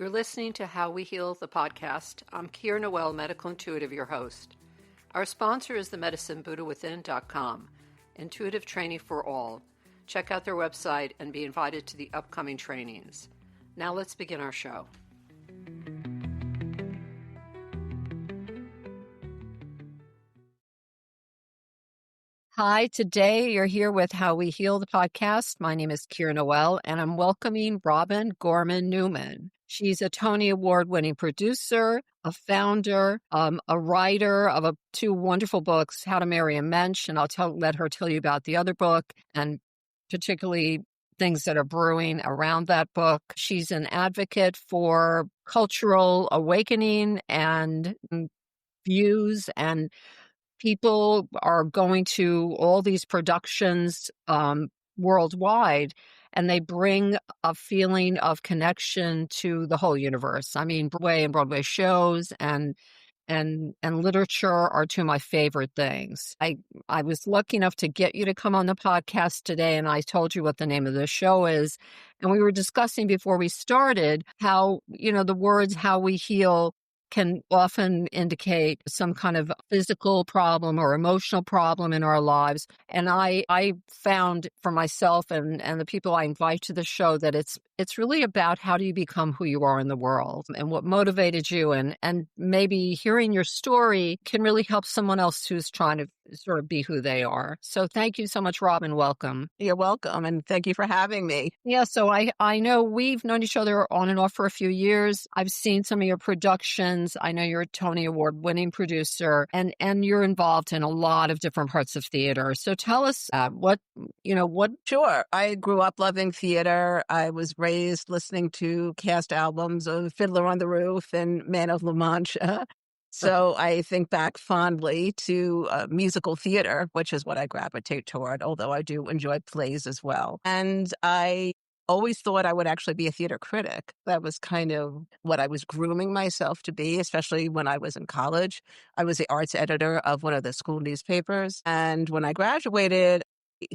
You're listening to How We Heal, the podcast. I'm Keir Noel, medical intuitive, your host. Our sponsor is the medicinebuddhawithin.com, intuitive training for all. Check out their website and be invited to the upcoming trainings. Now let's begin our show. Hi, today you're here with How We Heal, the podcast. My name is Keir Noel, and I'm welcoming Robin Gorman Newman. She's a Tony Award-winning producer, a founder, a writer of two wonderful books, How to Marry a Mensch, and let her tell you about the other book, and particularly things that are brewing around that book. She's an advocate for cultural awakening and views, and people are going to all these productions worldwide, and they bring a feeling of connection to the whole universe. I mean, Broadway shows and literature are two of my favorite things. I was lucky enough to get you to come on the podcast today, and I told you what the name of the show is. And we were discussing before we started how, the words "how we heal" can often indicate some kind of physical problem or emotional problem in our lives. And I found for myself and the people I invite to the show that it's really about how do you become who you are in the world and what motivated you, and maybe hearing your story can really help someone else who's trying to sort of be who they are. So thank you so much, Robin. Welcome. You're welcome, and thank you for having me. Yeah, so I know we've known each other on and off for a few years. I've seen some of your productions. I know you're a Tony Award-winning producer, and you're involved in a lot of different parts of theater. So tell us what. Sure. I grew up loving theater. I was raised listening to cast albums of Fiddler on the Roof and Man of La Mancha. So I think back fondly to musical theater, which is what I gravitate toward, although I do enjoy plays as well. And I always thought I would actually be a theater critic. That was kind of what I was grooming myself to be, especially when I was in college. I was the arts editor of one of the school newspapers. And when I graduated,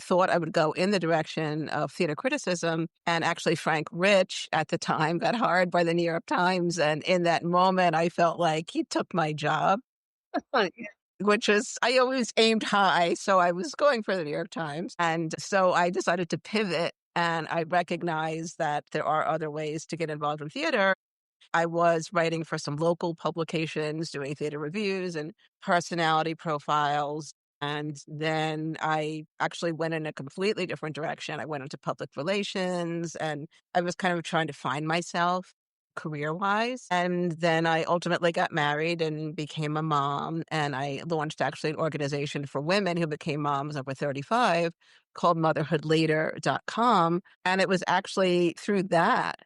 thought I would go in the direction of theater criticism. And actually, Frank Rich at the time got hired by the New York Times. And in that moment, I felt like he took my job, which is, I always aimed high. So I was going for the New York Times. And so I decided to pivot. And I recognized that there are other ways to get involved in theater. I was writing for some local publications, doing theater reviews and personality profiles. And then I actually went in a completely different direction. I went into public relations, and I was kind of trying to find myself career-wise. And then I ultimately got married and became a mom. And I launched actually an organization for women who became moms over 35 called motherhoodlater.com. And it was actually through that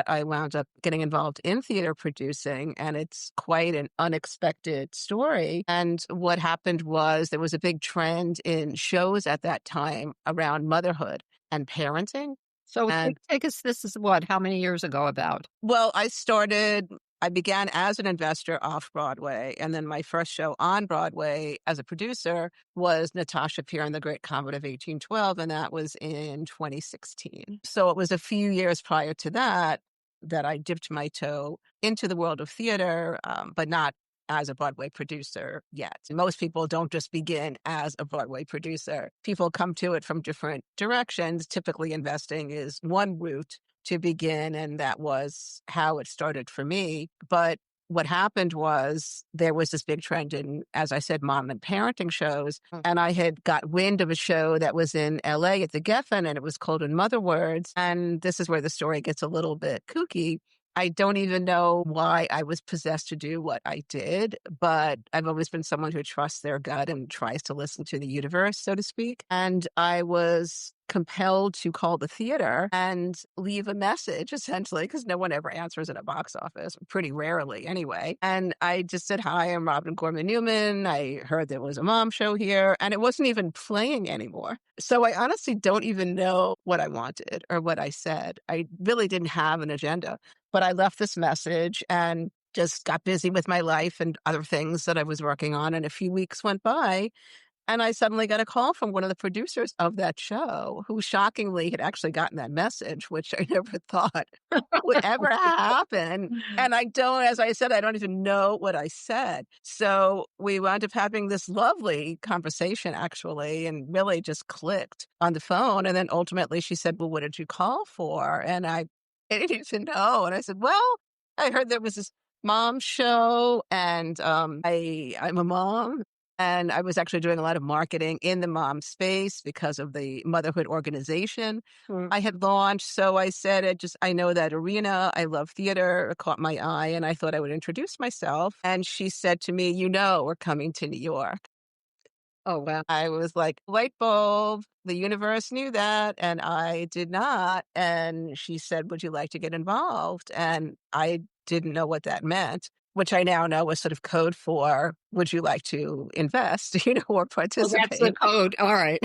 I wound up getting involved in theater producing. And it's quite an unexpected story. And what happened was there was a big trend in shows at that time around motherhood and parenting. So take us, this is how many years ago about? Well, I began as an investor off Broadway. And then my first show on Broadway as a producer was Natasha Peer and the Great Comet of 1812. And that was in 2016. So it was a few years prior to that I dipped my toe into the world of theater, but not as a Broadway producer yet. Most people don't just begin as a Broadway producer. People come to it from different directions. Typically, investing is one route to begin, and that was how it started for me. But what happened was there was this big trend in, as I said, mom and parenting shows. And I had got wind of a show that was in LA at the Geffen, and it was called In Mother Words. And this is where the story gets a little bit kooky. I don't even know why I was possessed to do what I did, but I've always been someone who trusts their gut and tries to listen to the universe, so to speak. And I was compelled to call the theater and leave a message, essentially, because no one ever answers at a box office, pretty rarely anyway. And I just said, "Hi, I'm Robin Gorman Newman. I heard there was a mom show here," and it wasn't even playing anymore. So I honestly don't even know what I wanted or what I said. I really didn't have an agenda, but I left this message and just got busy with my life and other things that I was working on. And a few weeks went by, And I suddenly got a call from one of the producers of that show who shockingly had actually gotten that message, which I never thought would ever happen. And I don't, as I said, I don't even know what I said. So we wound up having this lovely conversation, actually, and really just clicked on the phone. And then ultimately she said, well, what did you call for? And I didn't even know. And I said, well, I heard there was this mom show and I'm a mom. And I was actually doing a lot of marketing in the mom space because of the motherhood organization Mm. I had launched. So I said, I know that arena. I love theater. It caught my eye. And I thought I would introduce myself. And she said to me, we're coming to New York. Oh, wow. I was like, light bulb. The universe knew that. And I did not. And she said, would you like to get involved? And I didn't know what that meant, which I now know was sort of code for, would you like to invest, or Well, that's the participate? code. All right.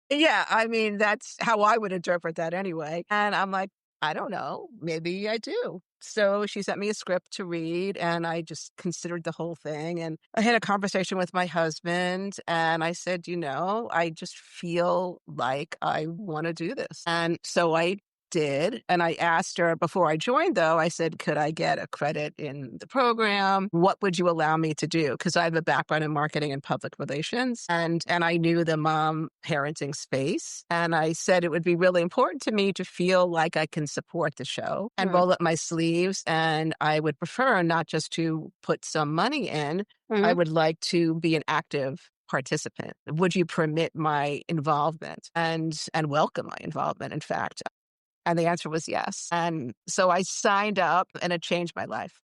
Yeah, I mean, that's how I would interpret that anyway. And I'm like, I don't know, maybe I do. So she sent me a script to read and I just considered the whole thing. And I had a conversation with my husband and I said, I just feel like I want to do this. And so I did. And I asked her before I joined, though, I said, could I get a credit in the program? What would you allow me to do? Because I have a background in marketing and public relations. And I knew the mom parenting space. And I said it would be really important to me to feel like I can support the show and Mm, roll up my sleeves. And I would prefer not just to put some money in, I mhm. would like to be an active participant. Would you permit my involvement and welcome my involvement, in fact? And the answer was yes. And so I signed up and it changed my life.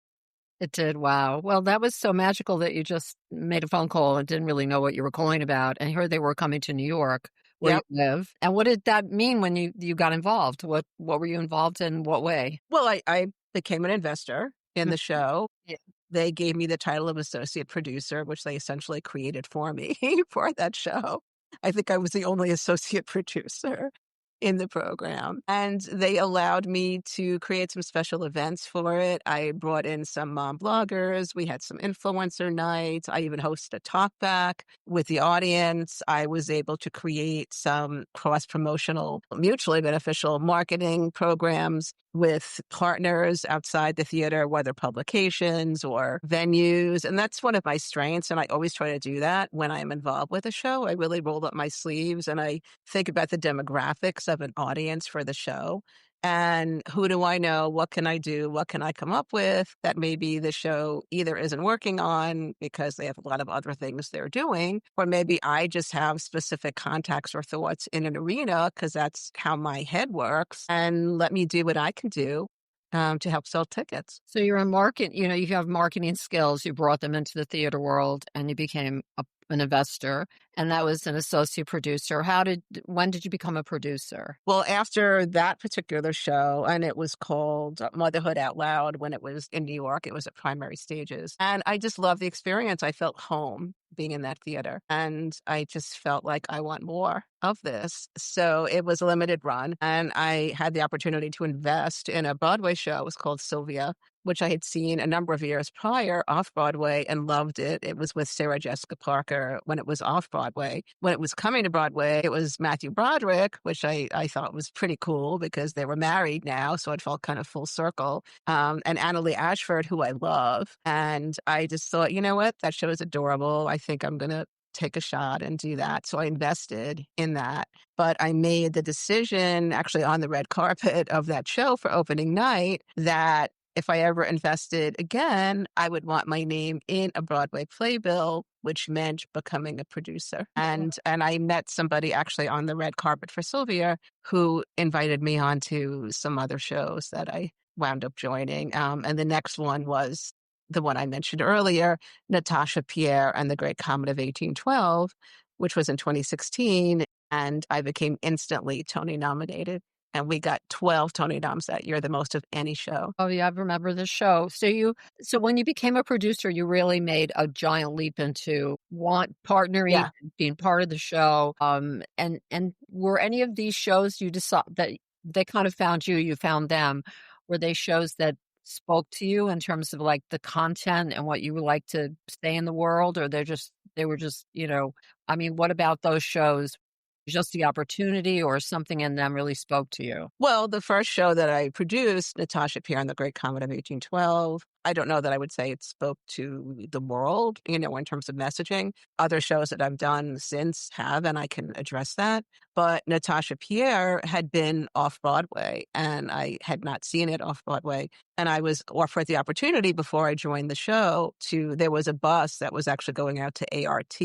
It did. Wow. Well, that was so magical that you just made a phone call and didn't really know what you were calling about. And here they were coming to New York, where you Yep. live. And what did that mean when you got involved? What were you involved in? What way? Well, I became an investor in Mm, the show. yeah. They gave me the title of associate producer, which they essentially created for me for that show. I think I was the only associate producer in the program. And they allowed me to create some special events for it. I brought in some mom bloggers. We had some influencer nights. I even hosted a talk back with the audience. I was able to create some cross promotional, mutually beneficial marketing programs with partners outside the theater, whether publications or venues. And that's one of my strengths. And I always try to do that when I'm involved with a show. I really roll up my sleeves and I think about the demographics of an audience for the show. And who do I know? What can I do? What can I come up with that maybe the show either isn't working on because they have a lot of other things they're doing, or maybe I just have specific contacts or thoughts in an arena because that's how my head works. And let me do what I can do to help sell tickets. So you're a market, you have marketing skills. You brought them into the theater world and you became an investor. And that was an associate producer. When did you become a producer? Well, after that particular show, and it was called Motherhood Out Loud when it was in New York, it was at Primary Stages. And I just loved the experience. I felt home being in that theater. And I just felt like I want more of this. So it was a limited run. And I had the opportunity to invest in a Broadway show. It was called Sylvia, which I had seen a number of years prior off Broadway and loved it. It was with Sarah Jessica Parker when it was off Broadway. When it was coming to Broadway, it was Matthew Broderick, which I thought was pretty cool because they were married now. So it felt kind of full circle. And Annalee Ashford, who I love. And I just thought, you know what? That show is adorable. I think I'm going to take a shot and do that. So I invested in that. But I made the decision actually on the red carpet of that show for opening night that if I ever invested again, I would want my name in a Broadway playbill, which meant becoming a producer. And I met somebody actually on the red carpet for Sylvia who invited me on to some other shows that I wound up joining. And the next one was the one I mentioned earlier, Natasha Pierre and the Great Comet of 1812, which was in 2016. And I became instantly Tony nominated. And we got 12 Tony noms that year, the most of any show. Oh, yeah, I remember the show. So when you became a producer, you really made a giant leap into partnering, Yeah. being part of the show. And were any of these shows you decided that they kind of found you, you found them? Were they shows that spoke to you in terms of like the content and what you would like to say in the world, or they're just they were just, I mean, what about those shows? Just the opportunity or something in them really spoke to you? Well, the first show that I produced, Natasha Pierre and the Great Comet of 1812, I don't know that I would say it spoke to the world, in terms of messaging. Other shows that I've done since have, and I can address that. But Natasha Pierre had been off Broadway, and I had not seen it off Broadway. And I was offered the opportunity before I joined the show there was a bus that was actually going out to ART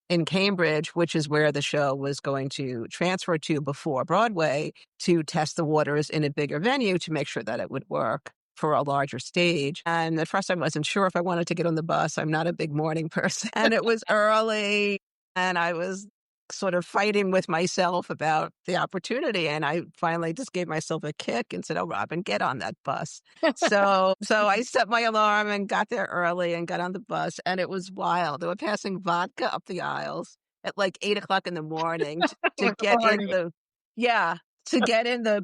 in Cambridge, which is where the show was going to transfer to before Broadway, to test the waters in a bigger venue to make sure that it would work for a larger stage. And at first I wasn't sure if I wanted to get on the bus. I'm not a big morning person. And it was early, and I was sort of fighting with myself about the opportunity. And I finally just gave myself a kick and said, "Oh, Robin, get on that bus." So I set my alarm and got there early and got on the bus, and it was wild. They were passing vodka up the aisles at like 8 o'clock in the morning to get in Right. the, yeah,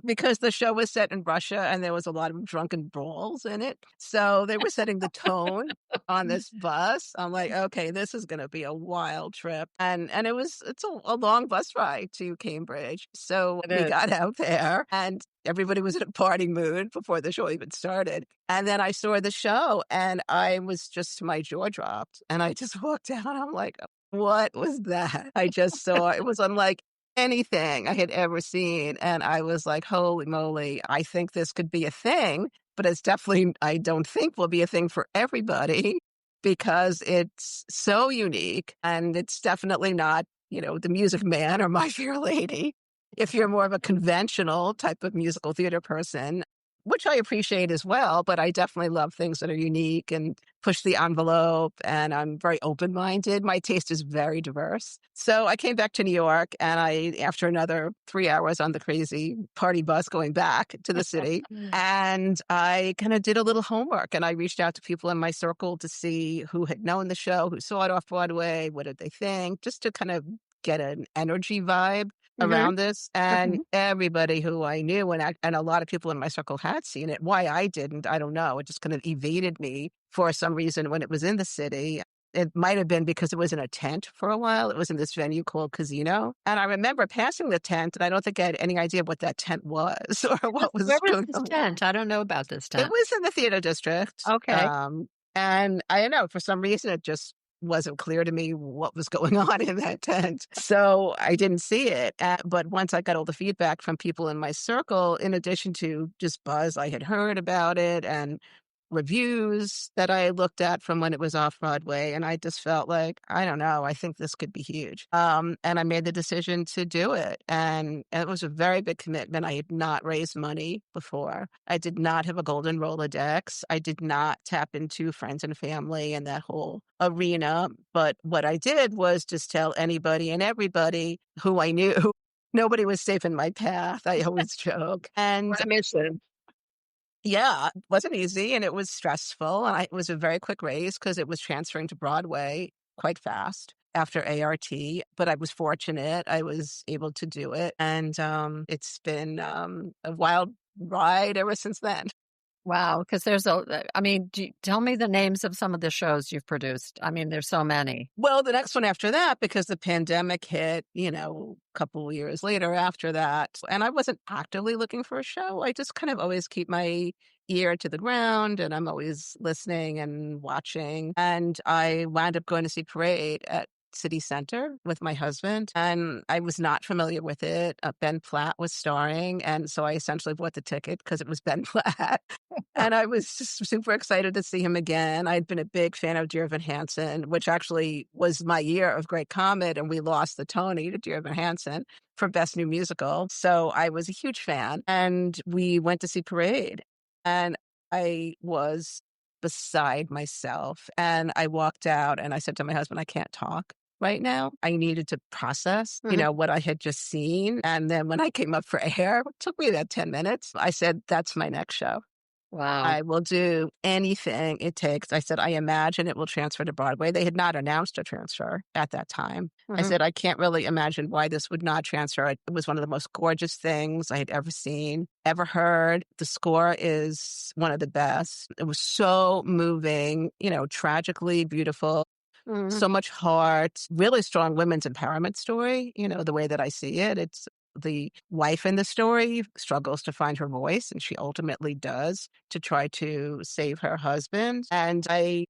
because the show was set in Russia and there was a lot of drunken brawls in it. So they were setting the tone on this bus. I'm like, okay, this is going to be a wild trip. And it's a long bus ride to Cambridge. So It we is. got out there and everybody was in a party mood before the show even started. And then I saw the show and my jaw dropped and I just walked out. I'm like, what was that? I just saw it was unlike anything I had ever seen. And I was like, holy moly, I think this could be a thing, but it's definitely, I don't think will be a thing for everybody because it's so unique and it's definitely not, the Music Man or My Fair Lady. If you're more of a conventional type of musical theater person, which I appreciate as well, but I definitely love things that are unique and push the envelope, and I'm very open-minded. My taste is very diverse. So I came back to New York, and after another 3 hours on the crazy party bus going back to the city, and I kind of did a little homework, and I reached out to people in my circle to see who had known the show, who saw it off Broadway, what did they think, just to kind of get an energy vibe Mhm. around this. And everybody who I knew and a lot of people in my circle had seen it. Why I didn't, I don't know. It just kind of evaded me for some reason when it was in the city. It might have been because it was in a tent for a while. It was in this venue called Casino. And I remember passing the tent, and I don't think I had any idea what that tent was or what Where was was going this on. tent? I don't know about this It tent. was in the theater district. Okay. And I don't know, for some reason, it just wasn't clear to me what was going on in that tent. So I didn't see it. But once I got all the feedback from people in my circle, in addition to just buzz I had heard about it and reviews that I looked at from when it was off Broadway, and I just felt like, I don't know, I think this could be huge. And I made the decision to do it. And it was a very big commitment. I had not raised money before. I did not have a golden Rolodex. I did not tap into friends and family and that whole arena. But what I did was just tell anybody and everybody who I knew. Nobody was safe in my path. I always joke. And What a mission. yeah, it wasn't easy and it was stressful. And it was a very quick raise because it was transferring to Broadway quite fast after ART. But I was fortunate. I was able to do it. And it's been a wild ride ever since then. Wow, because I mean, tell me the names of some of the shows you've produced. I mean, there's so many. Well, the next one after that, because the pandemic hit, a couple of years later after that, and I wasn't actively looking for a show. I just kind of always keep my ear to the ground and I'm always listening and watching. And I wound up going to see Parade at City Center with my husband, and I was not familiar with it. Ben Platt was starring, and so I essentially bought the ticket because it was Ben Platt. And I was just super excited to see him again. I'd been a big fan of Dear Evan Hansen, which actually was my year of Great Comet, and we lost the Tony to Dear Evan Hansen for Best New Musical. So I was a huge fan, and we went to see Parade, and I was beside myself. And I walked out, and I said to my husband, I can't talk right now. I needed to process, Mhm. what I had just seen. And then when I came up for air, it took me about 10 minutes. I said, that's my next show. Wow. I will do anything it takes. I said, I imagine it will transfer to Broadway. They had not announced a transfer at that time. I Mhm. said, I can't really imagine why this would not transfer. It was one of the most gorgeous things I had ever seen, ever heard. The score is one of the best. It was so moving, tragically beautiful. Mhm. so much heart, really strong women's empowerment story, the way that I see it. It's the wife in the story struggles to find her voice, and she ultimately does to try to save her husband. And I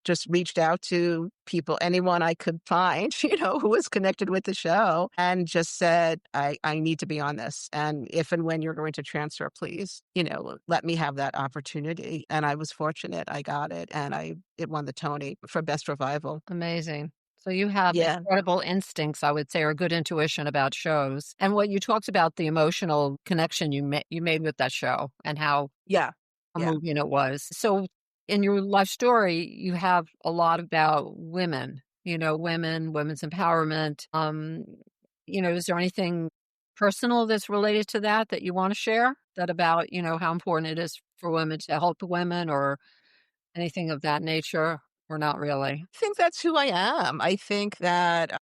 just reached out to people, anyone I could find, who was connected with the show, and just said, I need to be on this. And if and when you're going to transfer, please, let me have that opportunity. And I was fortunate. I got it. And it won the Tony for Best Revival. Amazing. So you have Yeah. incredible instincts, I would say, or good intuition about shows. And what you talked about the emotional connection you made with that show and how Yeah. Yeah. moving it was. So in your life story, you have a lot about women, women's empowerment. Is there anything personal that's related to that you want to share that about, how important it is for women to help women or anything of that nature or not really? I think that's who I am. I think that,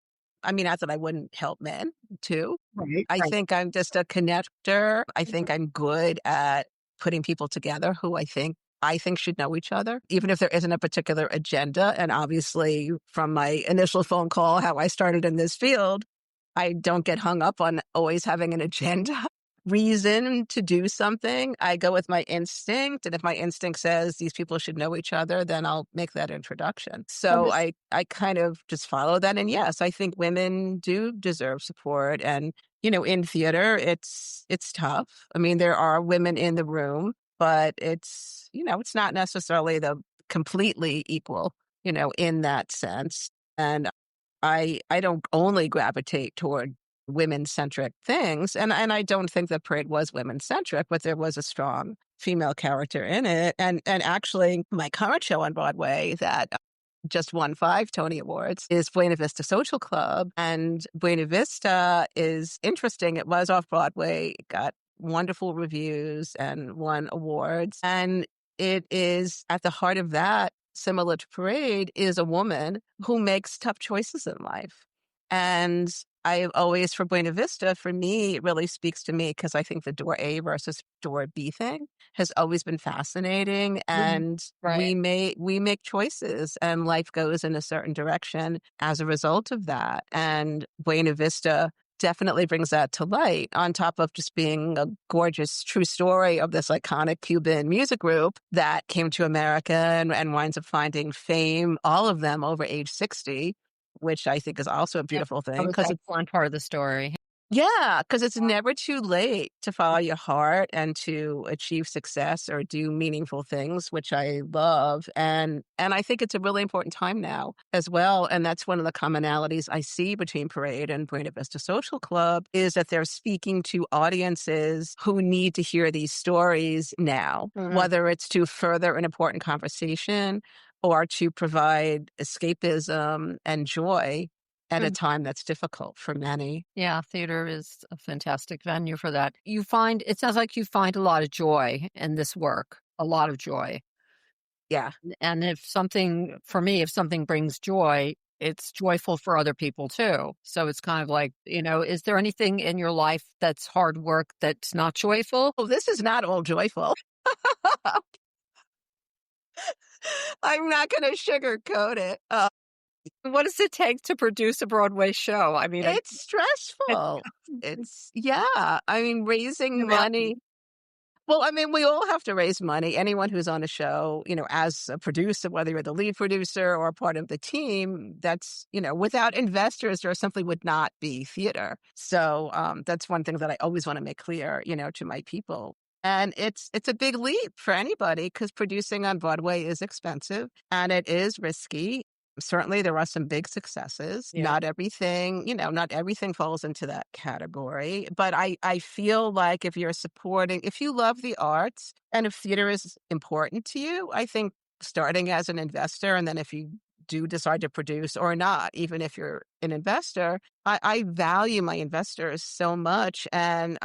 not that I wouldn't help men too. Right, I right. think I'm just a connector. I think I'm good at putting people together who I think should know each other, even if there isn't a particular agenda. And obviously, from my initial phone call, how I started in this field, I don't get hung up on always having an agenda. Reason to do something. I go with my instinct. And if my instinct says these people should know each other, then I'll make that introduction. So I kind of just follow that. And yes, I think women do deserve support. And, in theater, it's tough. There are women in the room, but it's not necessarily the completely equal, in that sense. And I don't only gravitate toward women-centric things, and I don't think the parade was women-centric, but there was a strong female character in it, and actually, my current show on Broadway that just won 5 Tony Awards is Buena Vista Social Club, and Buena Vista is interesting. It was off Broadway, it got wonderful reviews and won awards, and it is at the heart of that, similar to Parade, is a woman who makes tough choices in life. And I always, for Buena Vista, for me, it really speaks to me because I think the door A versus door B thing has always been fascinating. Mhm. And Right. we make choices and life goes in a certain direction as a result of that. And Buena Vista definitely brings that to light on top of just being a gorgeous true story of this iconic Cuban music group that came to America and winds up finding fame, all of them over age 60, which I think is also a Yeah, beautiful that thing was because excellent part of the story. because it's never too late to follow your heart and to achieve success or do meaningful things, which I love. And I think it's a really important time now as well. And that's one of the commonalities I see between Parade and Buena Vista Social Club is that they're speaking to audiences who need to hear these stories now, Mhm. whether it's to further an important conversation or to provide escapism and joy at a Mhm. time that's difficult for many. Yeah, theater is a fantastic venue for that. It sounds like you find a lot of joy in this work, a lot of joy. Yeah. And if something brings joy, it's joyful for other people too. So it's kind of like, is there anything in your life that's hard work that's not joyful? Well, this is not all joyful. I'm not gonna sugarcoat it. What does it take to produce a Broadway show? It's It's stressful. It's yeah, the raising money. mountain. Well, we all have to raise money. Anyone who's on a show, as a producer, whether you're the lead producer or part of the team, that's, without investors, there simply would not be theater. So that's one thing that I always want to make clear, to my people. And it's a big leap for anybody because producing on Broadway is expensive and it is risky. Certainly, there are some big successes. Yeah. Not everything falls into that category. But I feel like if you love the arts and if theater is important to you, I think starting as an investor and then if you do decide to produce or not, even if you're an investor, I value my investors so much. And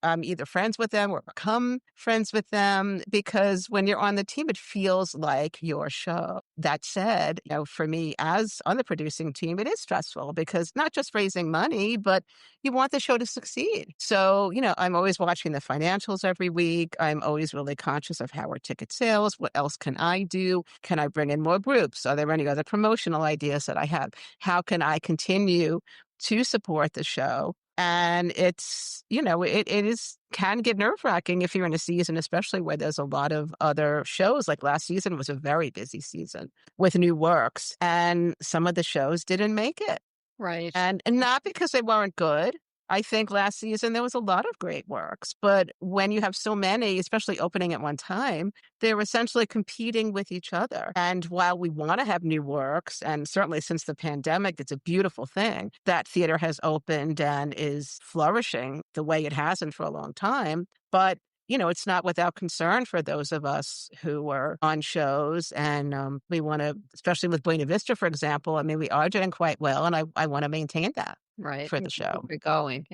I'm either friends with them or become friends with them, because when you're on the team, it feels like your show. That said, for me as on the producing team, it is stressful because not just raising money, but you want the show to succeed. So, I'm always watching the financials every week. I'm always really conscious of how are ticket sales? What else can I do? Can I bring in more groups? Are there any other promotional ideas that I have? How can I continue to support the show? And it's, it is can get nerve wracking if you're in a season, especially where there's a lot of other shows. Like last season was a very busy season with new works, and some of the shows didn't make it. Right. And not because they weren't good. I think last season there was a lot of great works, but when you have so many, especially opening at one time, they're essentially competing with each other. And while we want to have new works, and certainly since the pandemic, it's a beautiful thing that theater has opened and is flourishing the way it hasn't for a long time. But it's not without concern for those of us who are on shows, and we want to, especially with Buena Vista, for example. I mean, we are doing quite well, and I want to maintain that Right. for the Keep show. it going.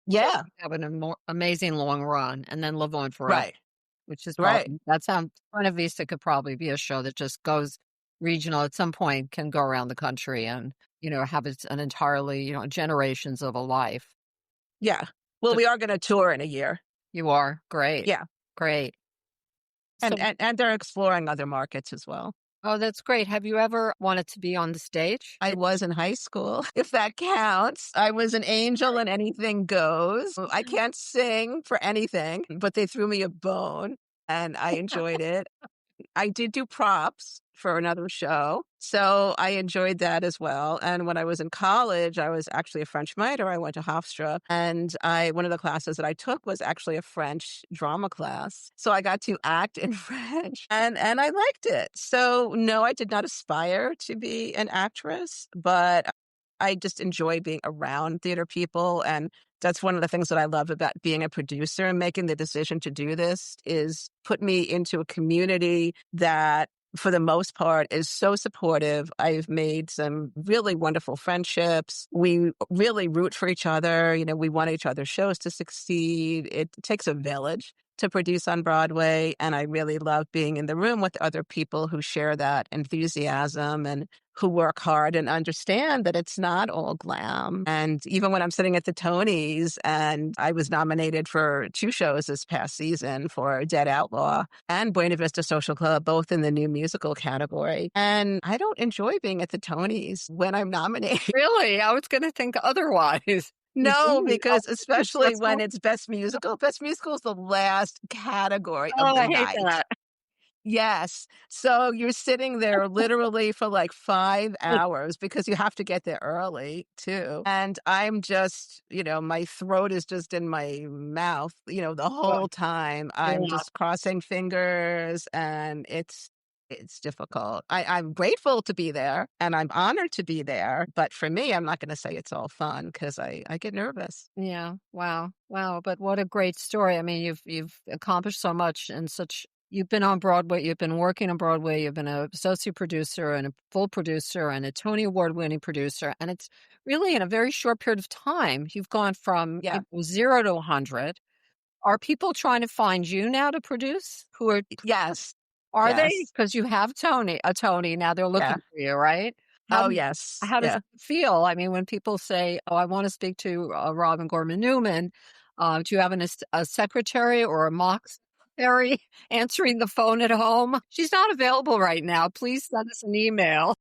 Yeah, Have an amazing long run and then live on forever, right, which is right. probably, that sounds, Buena Vista could probably be a show that just goes regional at some point, can go around the country and, have an entirely, generations of a life. Yeah. Well, So we are going to tour in a year. you are great. Yeah, Great. So, and they're exploring other markets as well. oh, that's great. Have you ever wanted to be on the stage? I was in high school, if that counts. I was an angel and anything goes. I can't sing for anything, but they threw me a bone and I enjoyed it. I did do props for another show, so I enjoyed that as well. And when I was in college, I was actually a French minor. I went to Hofstra, and one of the classes that I took was actually a French drama class. So I got to act in French, and I liked it. So no, I did not aspire to be an actress, but I just enjoy being around theater people. And that's one of the things that I love about being a producer and making the decision to do this is put me into a community that, for the most part, is so supportive. I've made some really wonderful friendships. We really root for each other. We want each other's shows to succeed. It takes a village to produce on Broadway. And I really love being in the room with other people who share that enthusiasm and who work hard and understand that it's not all glam. And even when I'm sitting at the Tonys, and I was nominated for 2 shows this past season for Dead Outlaw and Buena Vista Social Club, both in the new musical category. And I don't enjoy being at the Tonys when I'm nominated. Really? I was going to think otherwise. You No, do? Oh, because especially when it's Best Musical is the last category of the I hate night. that. Yes. So you're sitting there literally for like 5 hours because you have to get there early too. And I'm just, my throat is just in my mouth, the Ugh, whole time. I'm yeah. just crossing fingers, and it's difficult. I'm grateful to be there and I'm honored to be there. But for me, I'm not going to say it's all fun because I get nervous. Yeah. Wow. Wow. But what a great story. I mean, you've accomplished so much and such. You've been on Broadway. You've been working on Broadway. You've been an associate producer and a full producer and a Tony Award-winning producer. And it's really in a very short period of time. You've gone from Yeah. 0 to 100. Are people trying to find you now to produce? Yes. Are they? Yes. Because you have a Tony. Now they're looking Yeah. for you, right? How Oh, do yes. How does Yeah. it feel? I mean, when people say, "Oh, I want to speak to Robin Gorman Newman," do you have a secretary or a mock secretary answering the phone at home? She's not available right now. Please send us an email.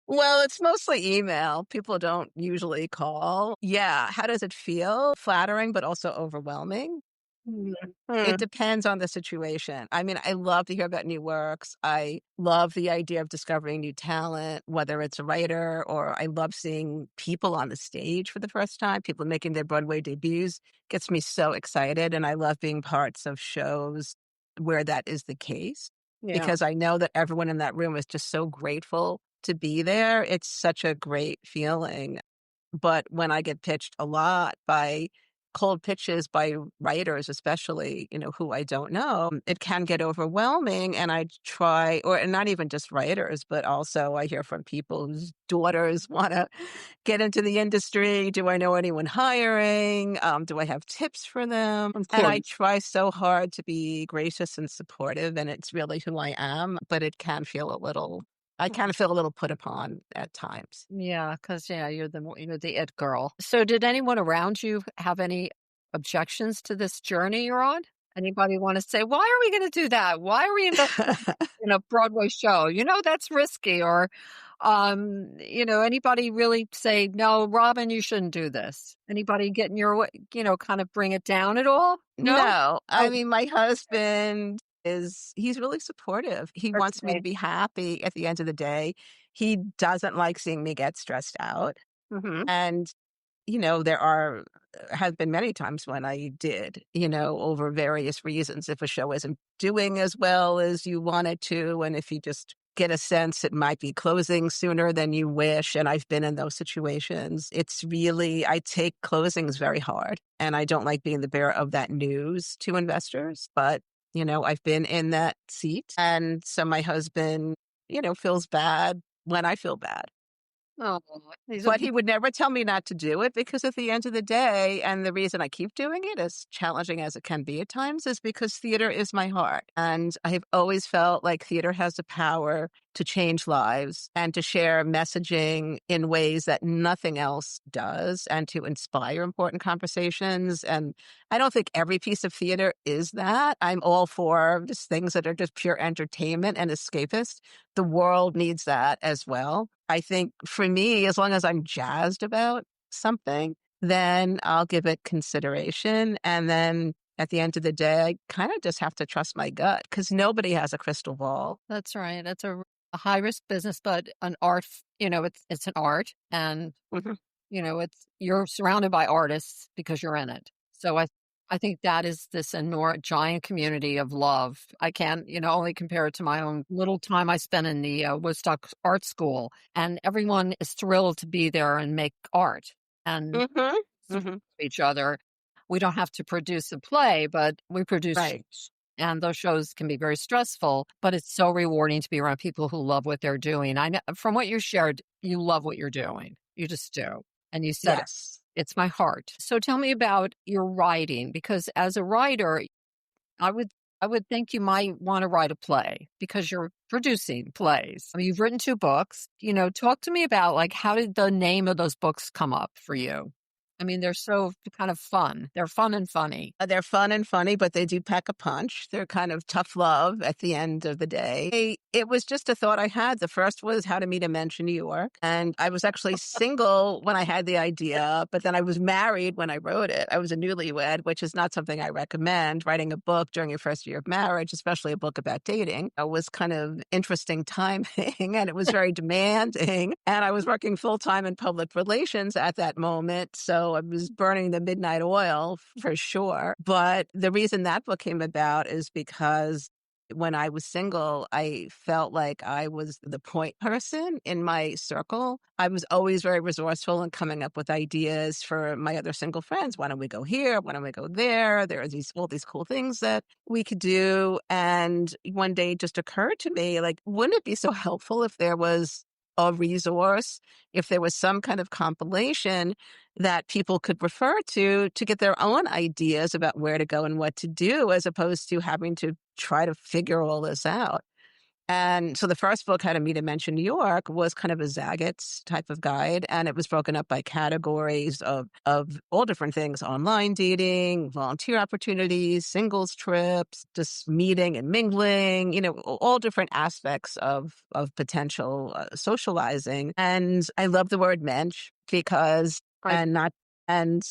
Well, it's mostly email. People don't usually call. Yeah. How does it feel? Flattering, but also overwhelming. It Mhm. depends on the situation. I mean, I love to hear about new works. I love the idea of discovering new talent, whether it's a writer, or I love seeing people on the stage for the first time, people making their Broadway debuts. Gets me so excited. And I love being parts of shows where that is the case, Yeah. because I know that everyone in that room is just so grateful to be there. It's such a great feeling. But when I get pitched a lot by cold pitches by writers, especially, who I don't know, it can get overwhelming. And I try, or not even just writers, but also I hear from people whose daughters want to get into the industry. Do I know anyone hiring? Do I have tips for them? Of And I course. try so hard to be gracious and supportive, and it's really who I am, but I kind of feel a little put upon at times. Yeah, because yeah, you're the it girl. So did anyone around you have any objections to this journey you're on? Anybody wanna say, "Why are we gonna do that? Why are we investing in a Broadway show? That's risky," or, anybody really say, "No, Robin, you shouldn't do this." Anybody get in your way, kind of bring it down at all? No? No, I Oh, mean, my husband he's really supportive. He that's wants me to great. be happy at the end of the day. He doesn't like seeing me get stressed out. Mhm. And, there have been many times when I did, over various reasons. If a show isn't doing as well as you want it to, and if you just get a sense it might be closing sooner than you wish, and I've been in those situations, I take closings very hard, and I don't like being the bearer of that news to investors. But, I've been in that seat. And so my husband, feels bad when I feel bad. Oh, he's a But he would never tell me not to do it, because at the end of the day, and the reason I keep doing it, as challenging as it can be at times, is because theater is my heart. And I've always felt like theater has the power to change lives and to share messaging in ways that nothing else does, and to inspire important conversations. And I don't think every piece of theater is that. I'm all for just things that are just pure entertainment and escapist. The world needs that as well. I think for me, as long as I'm jazzed about something, then I'll give it consideration. And then at the end of the day, I kind of just have to trust my gut, because nobody has a crystal ball. That's right. That's a high risk business, but an art, it's an art, and Mhm. it's you're surrounded by artists because you're in it. So I think that is this enormous giant community of love. I can, only compare it to my own little time I spent in the Woodstock Art School, and everyone is thrilled to be there and make art and Mhm. support Mhm. each other. We don't have to produce a play, but we produce Right. shows. And those shows can be very stressful, but it's so rewarding to be around people who love what they're doing. I know from what you shared, you love what you're doing. You just do. And you said it. Yes. It's my heart. So tell me about your writing, because as a writer, I would I would think you might want to write a play because you're producing plays. I mean, you've written 2 books. Talk to me about, like, how did the name of those books come up for you? I mean, they're so kind of fun. They're fun and funny. They're fun and funny, but they do pack a punch. They're kind of tough love at the end of the day. It was just a thought I had. The first was How to Meet a Mensch in New York. And I was actually single when I had the idea, but then I was married when I wrote it. I was a newlywed, which is not something I recommend. Writing a book during your first year of marriage, especially a book about dating, was kind of interesting timing, and it was very demanding. And I was working full time in public relations at that moment. So I was burning the midnight oil for sure. But the reason that book came about is because when I was single, I felt like I was the point person in my circle. I was always very resourceful and coming up with ideas for my other single friends. Why don't we go here? Why don't we go there? There are all these cool things that we could do. And one day it just occurred to me, like, wouldn't it be so helpful if there was a resource, if there was some kind of compilation that people could refer to get their own ideas about where to go and what to do, as opposed to having to try to figure all this out. And so the first book, How to Meet a Mensch in New York, was kind of a Zagat's type of guide. And it was broken up by categories of all different things: online dating, volunteer opportunities, singles trips, just meeting and mingling, all different aspects of potential socializing. And I love the word mensch because, Right. and not, and,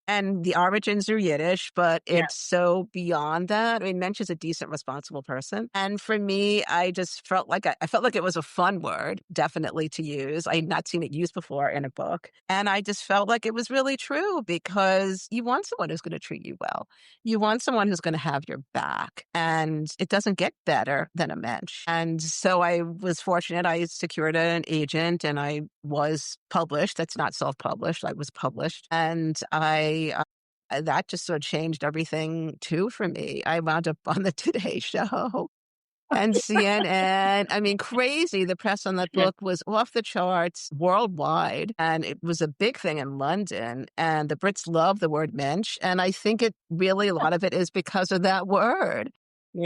and the origins are Yiddish, but Yeah. it's so beyond that. I mean, mensch is a decent, responsible person. And for me, I just felt like I felt like it was a fun word, definitely, to use. I had not seen it used before in a book. And I just felt like it was really true, because you want someone who's going to treat you well. You want someone who's going to have your back. And it doesn't get better than a mensch. And so I was fortunate. I secured an agent and I was published. That's not self-published. I was published. And I that just sort of changed everything too for me. I wound up on the Today Show and CNN. I mean, crazy. The press on that book was off the charts worldwide, and it was a big thing in London. And the Brits love the word mensch. And I think it really, a lot of it is because of that word.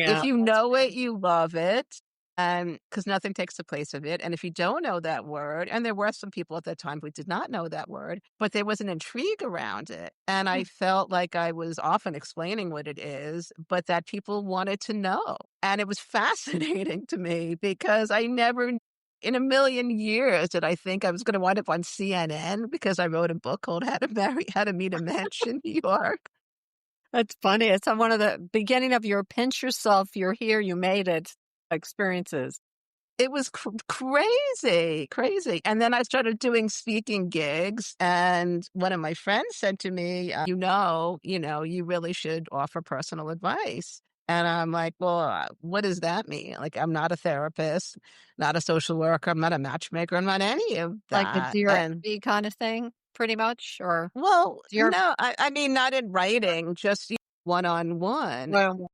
If Yeah, you that's know great. it, you love it. And because nothing takes the place of it. And if you don't know that word, and there were some people at that time who did not know that word, but there was an intrigue around it. And I felt like I was often explaining what it is, but that people wanted to know. And it was fascinating to me because I never in a million years did I think I was going to wind up on CNN because I wrote a book called How to Meet a Mensch in New York. That's funny. It's on one of the beginning of your pinch yourself, you're here, you made it experiences. It was crazy, crazy. And then I started doing speaking gigs, and one of my friends said to me, you really should offer personal advice." And I'm like, "Well, what does that mean? Like, I'm not a therapist, not a social worker, I'm not a matchmaker, I'm not any of Like a that." Dear And Abby kind of thing, pretty much, or well, Dear no, I mean, not in writing, just one-on-one. well,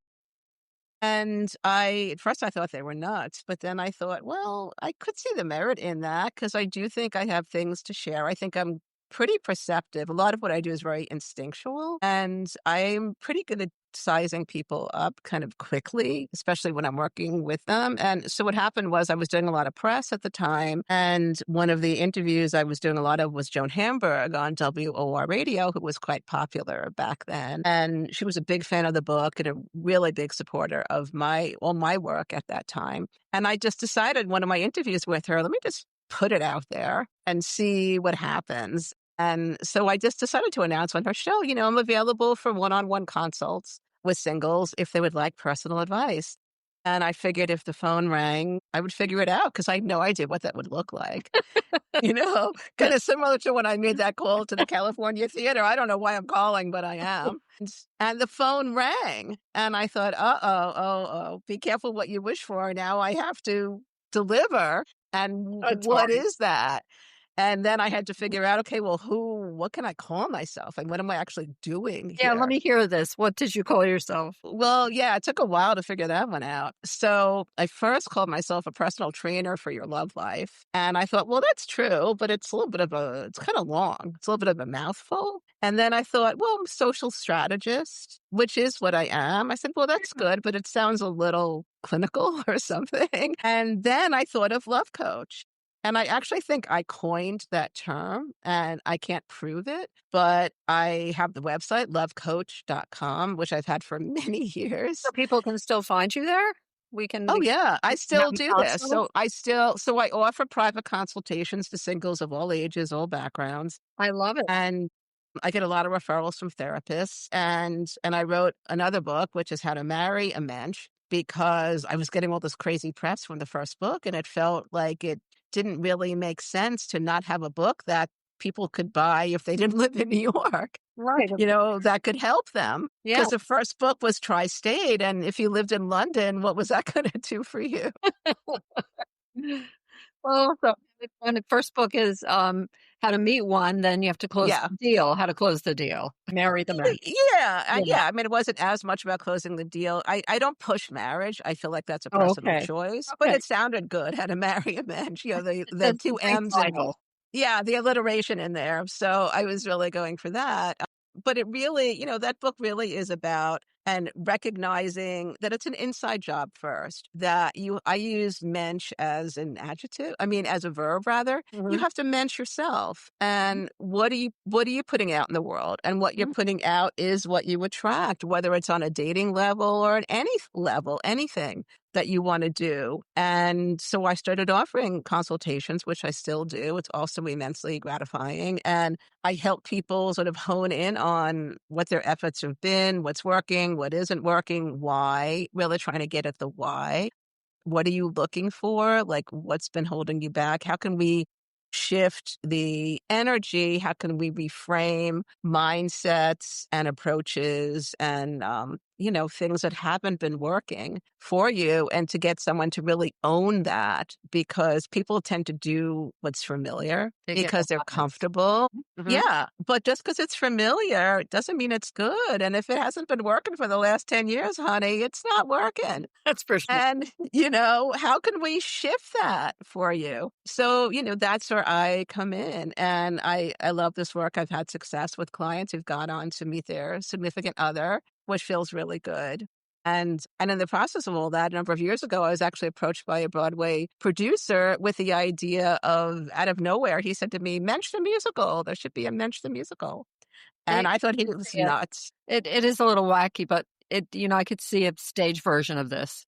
And at first I thought they were nuts, but then I thought, well, I could see the merit in that because I do think I have things to share. I think I'm pretty perceptive. A lot of what I do is very instinctual, and I'm pretty good at sizing people up kind of quickly, especially when I'm working with them. And so what happened was I was doing a lot of press at the time, and one of the interviews I was doing a lot of was Joan Hamburg on WOR radio, who was quite popular back then. And she was a big fan of the book and a really big supporter of all my work at that time. And I just decided one of my interviews with her, let me just put it out there and see what happens. And so I just decided to announce on her show, I'm available for one-on-one consults with singles if they would like personal advice. And I figured if the phone rang, I would figure it out because I had no idea what that would look like. Kind of similar to when I made that call to the California Theater. I don't know why I'm calling, but I am. And the phone rang. And I thought, be careful what you wish for. Now I have to deliver. And it's what hard. is that? And then I had to figure out, okay, well, what can I call myself? And what am I actually doing Yeah, let here? me hear this. What did you call yourself? Well, yeah, it took a while to figure that one out. So I first called myself a personal trainer for your love life. And I thought, well, that's true, but it's it's kind of long. It's a little bit of a mouthful. And then I thought, well, I'm a social strategist, which is what I am. I said, well, that's good, but it sounds a little clinical or something. And then I thought of love coach. And I actually think I coined that term and I can't prove it, but I have the website lovecoach.com, which I've had for many So years. people can still find you there? We can Oh be yeah, I have still them do this. consult? So I offer private consultations to singles of all ages, all backgrounds. I love it. And I get a lot of referrals from therapists, and I wrote another book, which is How to Marry a Mensch, because I was getting all this crazy press from the first book, and it felt like it didn't really make sense to not have a book that people could buy if they didn't live in New York, Right. that could help them. Yeah. Because the first book was tri-state, and if you lived in London, what was that going to do for you? Well, so when the first book is, how to meet one, then you have to close Yeah. the deal, how to close the deal, marry the man. Yeah, Yeah. yeah. I mean, it wasn't as much about closing the deal. I don't push marriage. I feel like that's a Oh, personal okay. choice, but Okay. it sounded good how to marry a man. The That's a two great M's and title. yeah, the alliteration in there. So I was really going for that. But it really, that book really is about and recognizing that it's an inside job first, that I use mensch as an adjective. I mean, as a verb rather. You Mhm. have to mensch yourself. And what are you putting out in the world? And what you're Mhm. putting out is what you attract, whether it's on a dating level or at any level, anything that you want to do. And so I started offering consultations, which I still do. It's also immensely gratifying. And I help people sort of hone in on what their efforts have been, what's working, what isn't working, why, really trying to get at the why. What are you looking for? Like, what's been holding you back? How can we shift the energy? How can we reframe mindsets and approaches and, things that haven't been working for you and to get someone to really own that because people tend to do what's familiar They get because they're behind. comfortable. Mhm. Yeah, but just because it's familiar doesn't mean it's good. And if it hasn't been working for the last 10 years, honey, it's not working. That's for sure. And, how can we shift that for you? So, that's where I come in. And I love this work. I've had success with clients who've gone on to meet their significant other, which feels really good. And in the process of all that, a number of years ago, I was actually approached by a Broadway producer with the idea of, out of nowhere, he said to me, Mensch the musical. There should be a Mensch the musical. I And I thought he could was see it. nuts. It is a little wacky, but I could see a stage version of this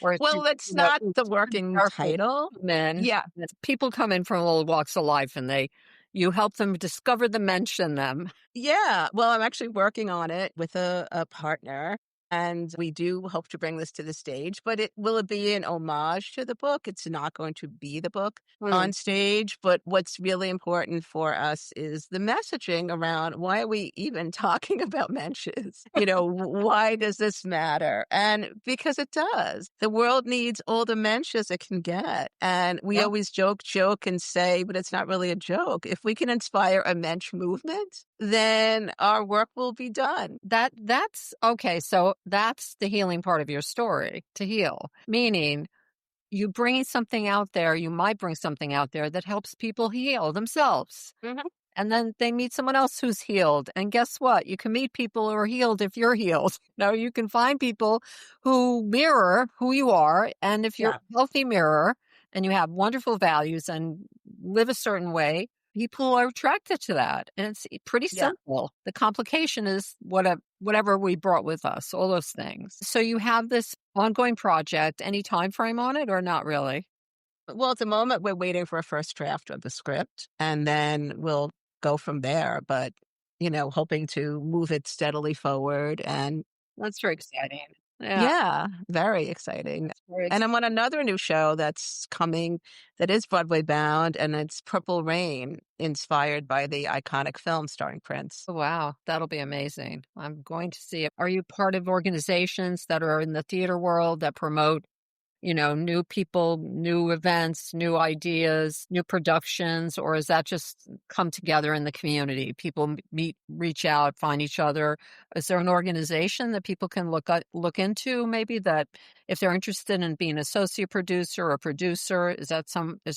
where it's, Well, that's not these the two working powerful title. men, Yeah. and people come in from all walks of life, and you help them discover the mensch in them. Yeah. Well, I'm actually working on it with a partner, and we do hope to bring this to the stage, but will it be an homage to the book? It's not going to be the book Mm. on stage, but what's really important for us is the messaging around why are we even talking about mensches? Why does this matter? And because it does. The world needs all the mensches it can get. And we Yeah. always joke and say, but it's not really a joke. If we can inspire a mensch movement, then our work will be done. That's okay, so that's the healing part of your story, to heal, meaning you bringing something out there, you might bring something out there that helps people heal themselves. Mhm. And then they meet someone else who's healed. And guess what? You can meet people who are healed if you're healed. You can find people who mirror who you are. And if you're Yeah. a healthy mirror and you have wonderful values and live a certain way, people are attracted to that. And it's pretty Yeah. simple. The complication is whatever we brought with us, all those things. So you have this ongoing project. Any time frame on it or not really? Well, at the moment, we're waiting for a first draft of the script, and then we'll go from there. But, hoping to move it steadily forward. And That's very exciting. Yeah, yeah, very exciting. that's very And exciting. I'm on another new show that's coming that is Broadway bound, and it's Purple Rain, inspired by the iconic film starring Prince. Wow, that'll be amazing. I'm going to see it. Are you part of organizations that are in the theater world that promote, new people, new events, new ideas, new productions, or is that just come together in the community? People meet, reach out, find each other. Is there an organization that people can look into maybe that if they're interested in being an associate producer or producer, is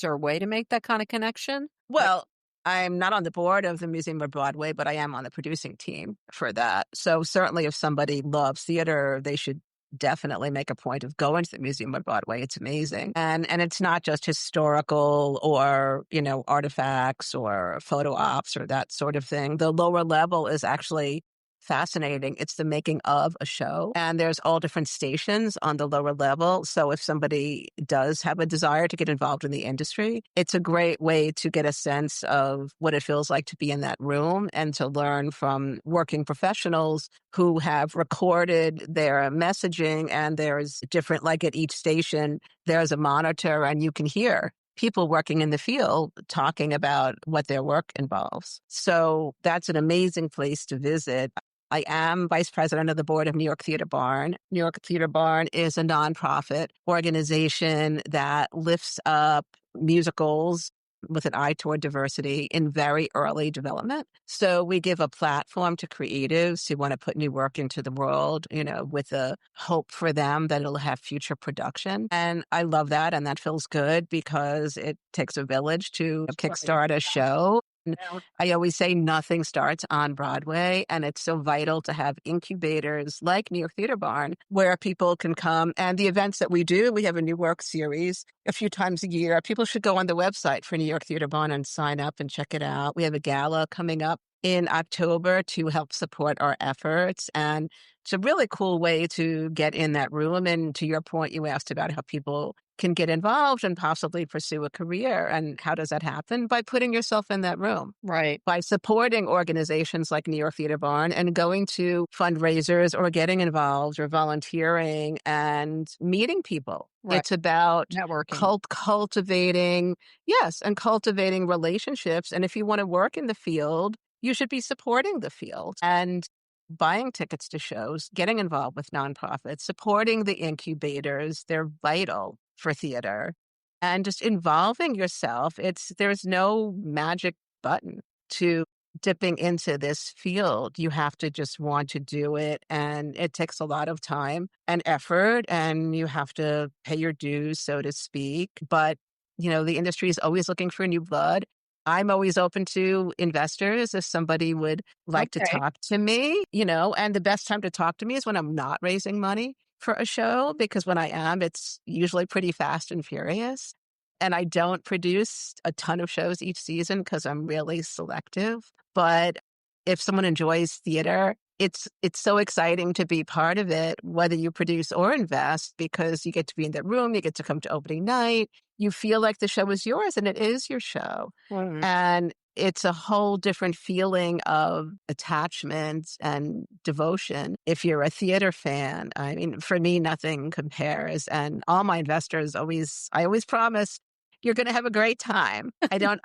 there a way to make that kind of connection? Like, Well, I'm not on the board of the Museum of Broadway, but I am on the producing team for that. So certainly if somebody loves theater, they should definitely make a point of going to the Museum of Broadway. It's amazing. And it's not just historical or, artifacts or photo ops or that sort of thing. The lower level is actually fascinating. It's the making of a show. And there's all different stations on the lower level. So if somebody does have a desire to get involved in the industry, it's a great way to get a sense of what it feels like to be in that room and to learn from working professionals who have recorded their messaging. And there's different, like at each station, there's a monitor and you can hear people working in the field talking about what their work involves. So that's an amazing place to visit. I am vice president of the board of New York Theater Barn. New York Theater Barn is a nonprofit organization that lifts up musicals with an eye toward diversity in very early development. So we give a platform to creatives who want to put new work into the world, with a hope for them that it'll have future production. And I love that. And that feels good because it takes a village to right. kickstart a show. And Yeah. I always say nothing starts on Broadway, and it's so vital to have incubators like New York Theater Barn where people can come. And the events that we do, we have a new work series a few times a year. People should go on the website for New York Theater Barn and sign up and check it out. We have a gala coming up in October to help support our efforts. And it's a really cool way to get in that room. And to your point, you asked about how people can get involved and possibly pursue a career. And how does that happen? By putting yourself in that room, Right. by supporting organizations like New York Theater Barn and going to fundraisers or getting involved or volunteering and meeting people. Right. It's about Networking. cultivating, yes, and cultivating relationships. And if you want to work in the field, you should be supporting the field. And buying tickets to shows, getting involved with nonprofits, supporting the incubators. They're vital for theater. And just involving yourself. There's no magic button to dipping into this field. You have to just want to do it. And it takes a lot of time and effort, and you have to pay your dues, so to speak. But, the industry is always looking for new blood. I'm always open to investors if somebody would like to Okay. talk to me, and the best time to talk to me is when I'm not raising money for a show, because when I am, it's usually pretty fast and furious. And I don't produce a ton of shows each season because I'm really selective. But if someone enjoys theater, it's so exciting to be part of it, whether you produce or invest, because you get to be in that room, you get to come to opening night, you feel like the show is yours and it is your show. Mm. And it's a whole different feeling of attachment and devotion. If you're a theater fan, I mean, for me, nothing compares. And all my investors I always promise you're going to have a great time. I don't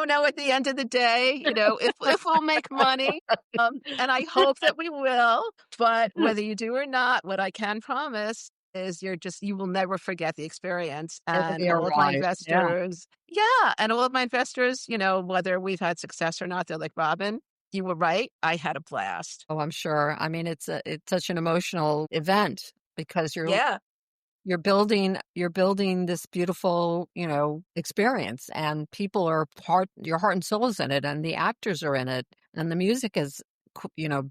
know at the end of the day, if we'll make money. And I hope that we will. But whether you do or not, what I can promise is you will never forget the experience. It'll And be a all of my ride. Yeah. investors, yeah. And all of my investors, whether we've had success or not, they're like, Robin, you were right. I had a blast. Oh, I'm sure. I mean, it's such an emotional event because Yeah. you're building this beautiful, experience, and people are your heart and soul is in it, and the actors are in it, and the music is,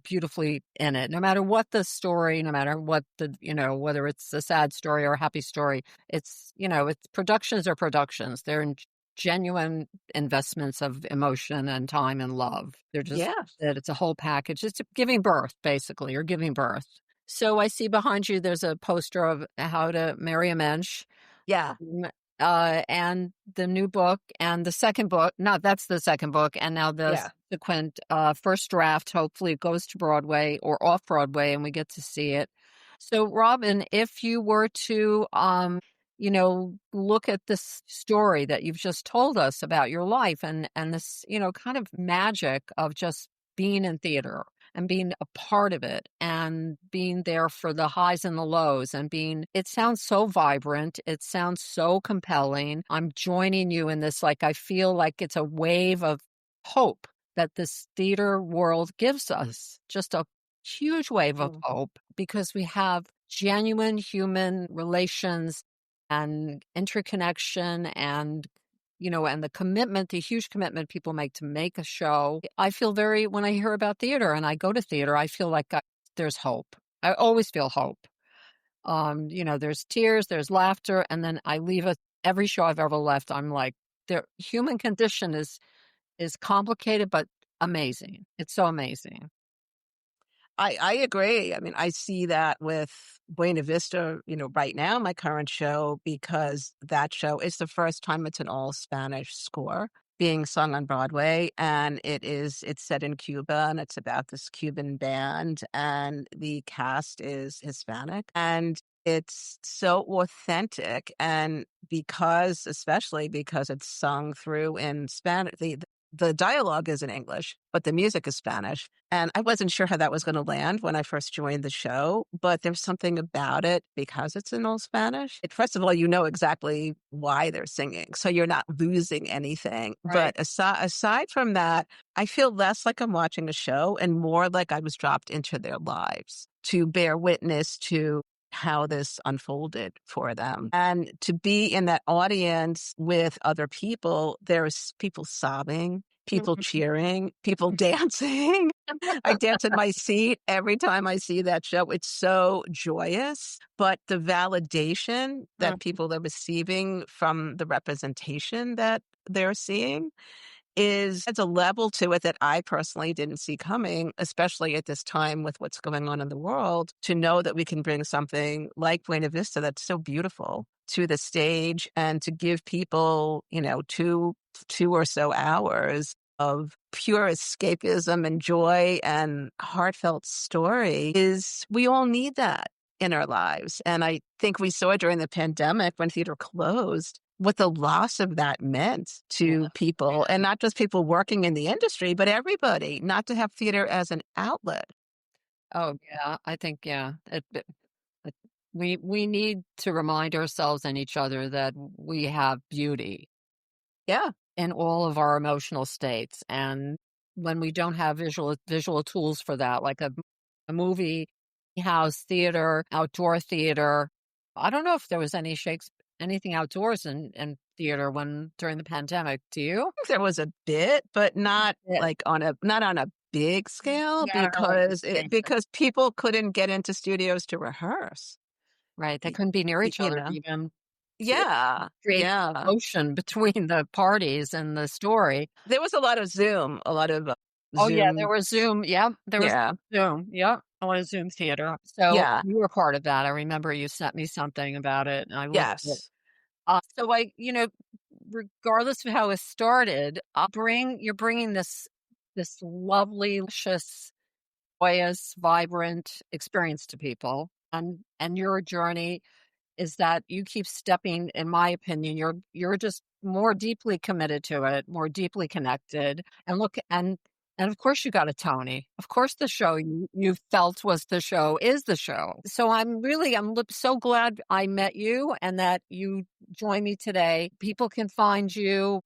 beautifully in it. No matter what the story, no matter what whether it's a sad story or a happy story, it's productions are productions. They're genuine investments of emotion and time and love. They're just Yeah. that it's a whole package. It's giving birth, basically, or giving birth. So I see behind you there's a poster of How to Marry a Mensch, Yeah. and the new book and the second book. No, that's the second book, and now the Yeah. subsequent first draft. Hopefully, it goes to Broadway or off Broadway, and we get to see it. So, Robin, if you were to, look at this story that you've just told us about your life, and this, kind of magic of just being in theater and being a part of it and being there for the highs and the lows, and it sounds so vibrant. It sounds so compelling. I'm joining you in this. Like, I feel like it's a wave of hope that this theater world gives us, just a huge wave of Mm. hope, because we have genuine human relations and interconnection, and the commitment, the huge commitment people make to make a show. I feel when I hear about theater and I go to theater, I feel like there's hope. I always feel hope. There's tears, there's laughter, and then I leave every show I've ever left. I'm like, the human condition is complicated, but amazing. It's so amazing. I agree. I mean, I see that with Buena Vista, right now, my current show, because that show is the first time it's an all Spanish score being sung on Broadway. And it's set in Cuba, and it's about this Cuban band, and the cast is Hispanic. And it's so authentic. And especially because it's sung through in Spanish, the dialogue is in English, but the music is Spanish. And I wasn't sure how that was going to land when I first joined the show, but there's something about it because it's in old Spanish. First of all, you know exactly why they're singing, so you're not losing anything. Right. But aside from that, I feel less like I'm watching a show and more like I was dropped into their lives to bear witness to how this unfolded for them. And to be in that audience with other people, there's people sobbing, people cheering, people dancing. I dance in my seat every time I see that show. It's so joyous. But the validation that people are receiving from the representation that they're seeing adds a level to it that I personally didn't see coming, especially at this time with what's going on in the world, to know that we can bring something like Buena Vista that's so beautiful to the stage, and to give people, two or so hours of pure escapism and joy and heartfelt story. We all need that in our lives. And I think we saw during the pandemic, when theater closed, what the loss of that meant Yeah. to people, and not just people working in the industry, but everybody, not to have theater as an outlet. Oh, yeah, I think, yeah, it we need to remind ourselves and each other that we have beauty Yeah, in all of our emotional states, and when we don't have visual tools for that, like a movie house, theater, outdoor theater. I don't know if there was anything outdoors in theater when during the pandemic. Do you? think there was a bit, but not Yeah. like not on a big scale Yeah, I don't know what you're thinking. because people couldn't get into studios to rehearse. Right, they Y couldn't be near each you other know? even to Yeah, create yeah. emotion between the parties and the story. There was a lot of, Oh, yeah, there Zoom. was Zoom, yep, there was Yeah, Zoom, yep, a lot of Zoom theater. So, yeah, you were part of that, I remember you sent me something about it, and I looked at it. yes. So regardless of how it started, you're bringing this lovely, luscious, joyous, vibrant experience to people, and your journey is that you keep stepping in my opinion, you're just more deeply committed to it, more deeply connected, and look and of course you got a Tony. Of course the show you felt was the show is the show. So so glad I met you and that you joined me today. People can find you,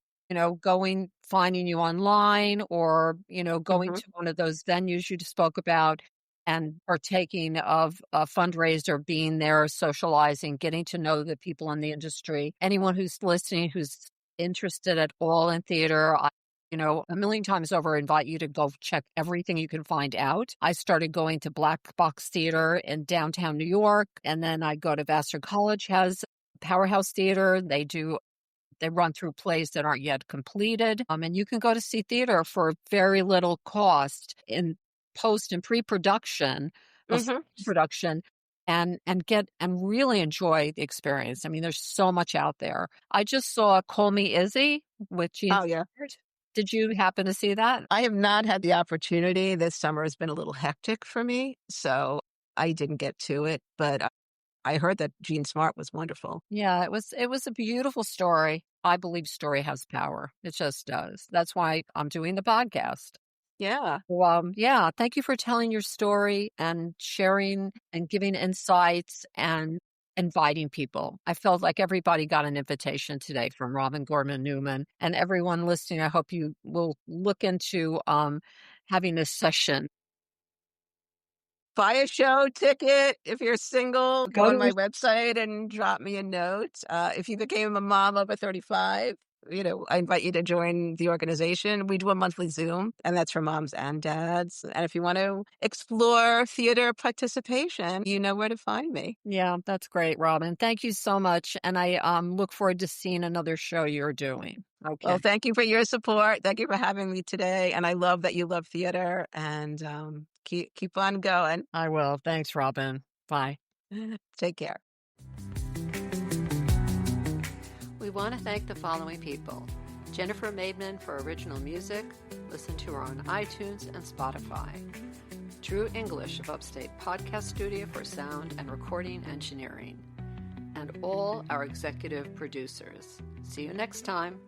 finding you online or, going Mhm, to one of those venues you just spoke about and partaking of a fundraiser, being there, socializing, getting to know the people in the industry. Anyone who's listening who's interested at all in theater, a million times over, invite you to go check everything you can find out. I started going to Black Box Theater in downtown New York, and then I go to Vassar College has Powerhouse Theater. They run through plays that aren't yet completed. And you can go to see theater for very little cost in post and pre-production, before mhm. production, and really enjoy the experience. I mean, there's so much out there. I just saw Call Me Izzy with Gene Oh, yeah. Stewart. Did you happen to see that? I have not had the opportunity. This summer has been a little hectic for me, so I didn't get to it, but I heard that Jean Smart was wonderful. Yeah, it was a beautiful story. I believe story has power. It just does. That's why I'm doing the podcast. Yeah. Well, yeah, thank you for telling your story and sharing and giving insights and inviting people. I felt like everybody got an invitation today from Robin Gorman Newman and everyone listening. I hope you will look into having a session. Buy a show ticket if you're single, go Go on to a my website and drop me a note. If you became a mom over 35, I invite you to join the organization. We do a monthly Zoom, and that's for moms and dads. And if you want to explore theater participation, you know where to find me. Yeah, that's great, Robin. Thank you so much. And I look forward to seeing another show you're doing. Well, Okay. thank you for your support. Thank you for having me today. And I love that you love theater and keep on going. I will. Thanks, Robin. Bye. Take care. We want to thank the following people: Jennifer Maidman for original music. Listen to her on iTunes and Spotify. Drew English of Upstate Podcast Studio for sound and recording engineering. And all our executive producers. See you next time.